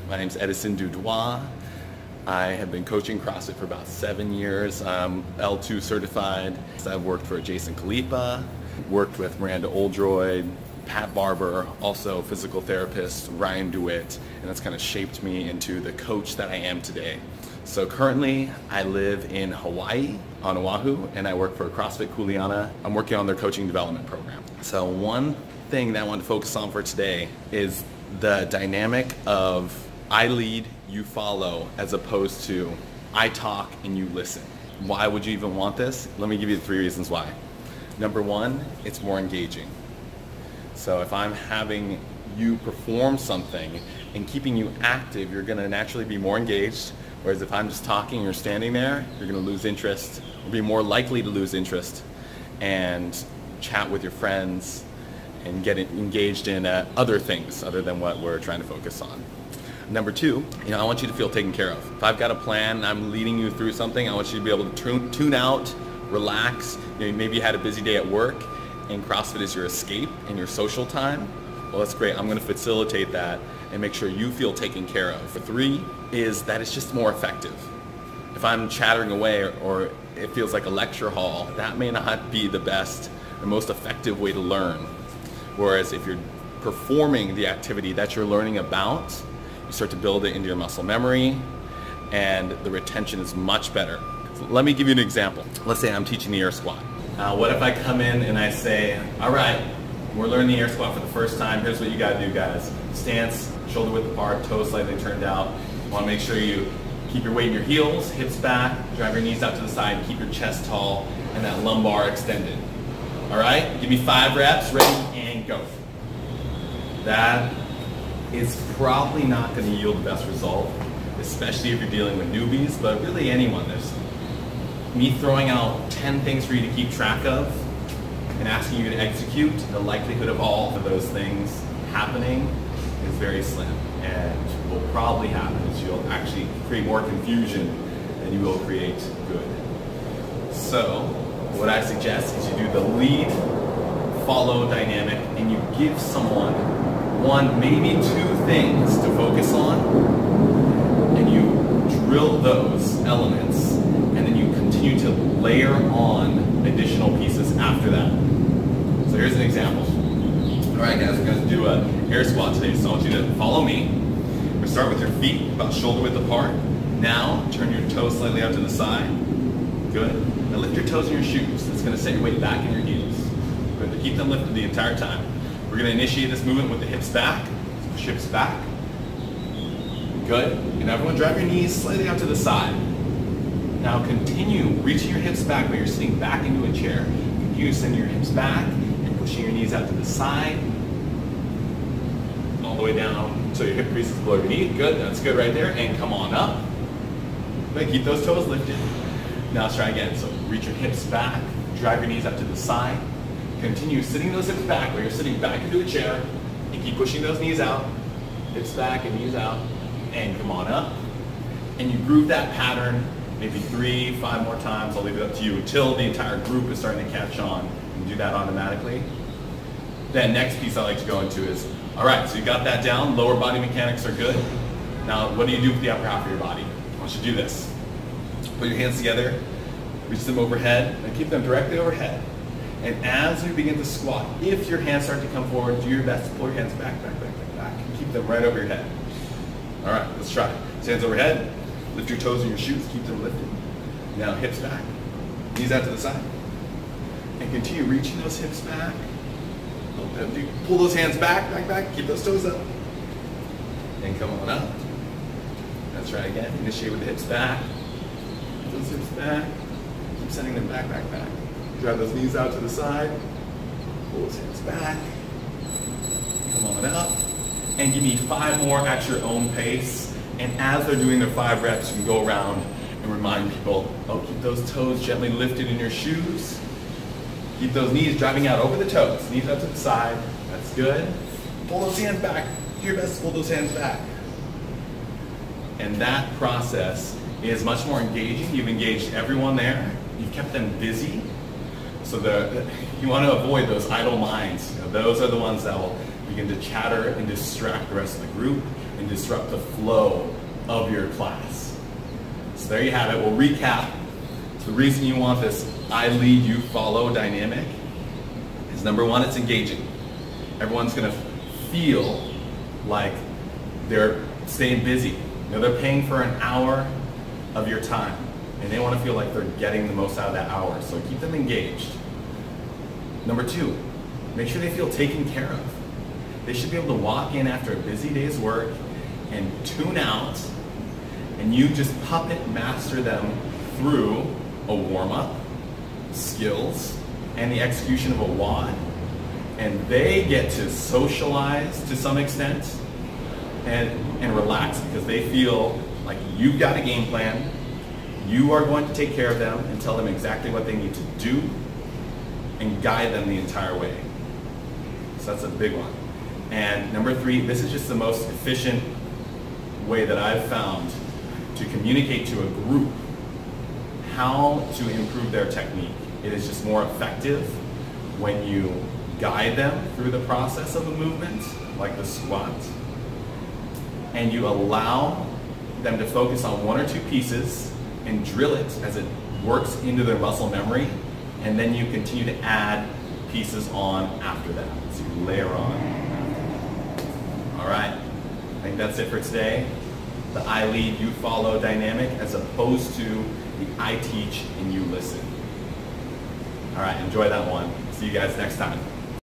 My name's Edison Dudois. I have been coaching CrossFit for about 7 years. I'm L2 certified. I've worked for Jason Khalipa, worked with Miranda Oldroyd, Pat Barber, also physical therapist, Ryan DeWitt, and that's kind of shaped me into the coach that I am today. So currently I live in Hawaii, on Oahu, and I work for CrossFit Kuleana. I'm working on their coaching development program. So one thing that I want to focus on for today is the dynamic of I lead, you follow, as opposed to I talk and you listen. Why would you even want this? Let me give you 3 reasons why. Number one, it's more engaging. So if I'm having you perform something and keeping you active, you're going to naturally be more engaged. Whereas if I'm just talking and you're standing there, you're going to lose interest, or be more likely to lose interest and chat with your friends and get engaged in other things other than what we're trying to focus on. Number two, I want you to feel taken care of. If I've got a plan and I'm leading you through something, I want you to be able to tune out, relax. Maybe you had a busy day at work and CrossFit is your escape and your social time. Well, that's great. I'm going to facilitate that and make sure you feel taken care of. For three is that it's just more effective. If I'm chattering away or it feels like a lecture hall, that may not be the best or most effective way to learn. Whereas if you're performing the activity that you're learning about, you start to build it into your muscle memory and the retention is much better. So let me give you an example. Let's say I'm teaching the air squat. What if I come in and I say, all right, we're learning the air squat for the first time. Here's what you gotta do, guys. Stance, shoulder width apart, toes slightly turned out. You wanna make sure you keep your weight in your heels, hips back, drive your knees out to the side, keep your chest tall, and that lumbar extended. All right, give me 5 reps, ready, and go. That is probably not gonna yield the best result, especially if you're dealing with newbies, but really anyone. There's me throwing out 10 things for you to keep track of and asking you to execute. The likelihood of all of those things happening is very slim. And what will probably happen is you'll actually create more confusion than you will create good. So what I suggest is you do the lead, follow dynamic, and you give someone one, maybe 2 things to focus on, and you drill those elements, and then you continue to layer on additional pieces after that. So here's an example. All right, guys, we're going to do an air squat today, so I want you to follow me. We're going to start with your feet about shoulder width apart. Now, turn your toes slightly out to the side. Good. Now lift your toes in your shoes. That's going to set your weight back in your heels. Good. To keep them lifted the entire time. We're going to initiate this movement with the hips back. So push hips back. Good. And everyone drive your knees slightly out to the side. Now continue reaching your hips back, but you're sitting back into a chair. Continue sending your hips back and pushing your knees out to the side. All the way down so your hip crease is below your knee. Good. That's good right there. And come on up. Good. Keep those toes lifted. Now let's try again. So reach your hips back. Drive your knees out to the side. Continue sitting those hips back where you're sitting back into a chair and keep pushing those knees out, hips back and knees out, and come on up. And you groove that pattern maybe 3, 5 more times. I'll leave it up to you until the entire group is starting to catch on and do that automatically. Then next piece I like to go into is, all right, so you got that down, lower body mechanics are good. Now what do you do with the upper half of your body? I want you to do this. Put your hands together, reach them overhead, and keep them directly overhead. And as we begin to squat, if your hands start to come forward, do your best to pull your hands back, and keep them right over your head. All right, let's try it. So hands overhead, lift your toes in your shoes, keep them lifted. Now hips back, knees out to the side. And continue reaching those hips back. Pull those hands back, keep those toes up. And come on up. Let's try again. Initiate with the hips back. Those hips back. Keep sending them back. Drive those knees out to the side. Pull those hands back. Come on up. And give me 5 more at your own pace. And as they're doing their 5 reps, you can go around and remind people, oh, keep those toes gently lifted in your shoes. Keep those knees driving out over the toes. Knees up to the side. That's good. Pull those hands back. Do your best to pull those hands back. And that process is much more engaging. You've engaged everyone there. You've kept them busy. So you want to avoid those idle minds. Those are the ones that will begin to chatter and distract the rest of the group. and disrupt the flow of your class. So there you have it. We'll recap. The reason you want this I lead, you follow dynamic is number one, it's engaging. Everyone's going to feel like they're staying busy. You know, they're paying for an hour of your time, and they want to feel like they're getting the most out of that hour. So keep them engaged. Number two, make sure they feel taken care of. They should be able to walk in after a busy day's work and tune out, and you just puppet master them through a warm-up, skills, and the execution of a WOD. And they get to socialize to some extent and relax because they feel like you've got a game plan, you are going to take care of them and tell them exactly what they need to do and guide them the entire way. So that's a big one. And number three, this is just the most efficient way that I've found to communicate to a group how to improve their technique. It is just more effective when you guide them through the process of a movement, like the squat, and you allow them to focus on one or two pieces and drill it as it works into their muscle memory, and then you continue to add pieces on after that. So you layer on. All right, I think that's it for today. The I lead, you follow dynamic as opposed to the I teach and you listen. All right, enjoy that one. See you guys next time.